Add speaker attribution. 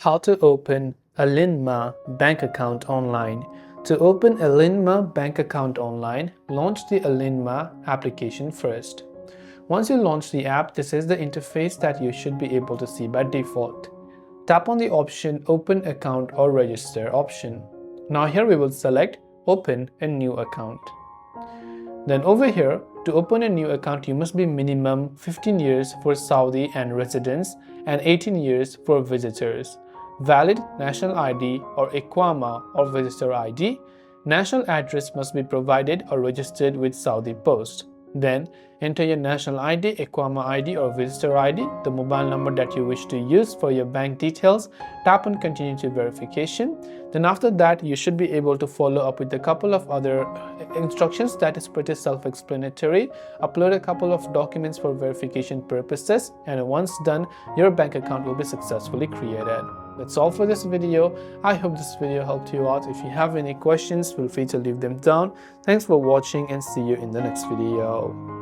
Speaker 1: How to open Alinma Bank account online. To open Alinma Bank account online, launch the Alinma application first. Once you launch the app, this is the interface that you should be able to see by default. Tap on the option Open Account or Register option. Now here we will select Open a New Account. Then over here, to open a new account, you must be minimum 15 years for Saudi and residents and 18 years for visitors. Valid national ID or Iqama or visitor ID. National address must be provided or registered with Saudi Post. Then enter your national ID, Iqama ID or visitor ID, the mobile number that you wish to use for your bank details. Tap on continue to verification. Then after that, you should be able to follow up with a couple of other instructions that is pretty self-explanatory. Upload a couple of documents for verification purposes, and once done, your bank account will be successfully created. That's all for this video. I hope this video helped you out. If you have any questions, feel free to leave them down. Thanks for watching and see you in the next video.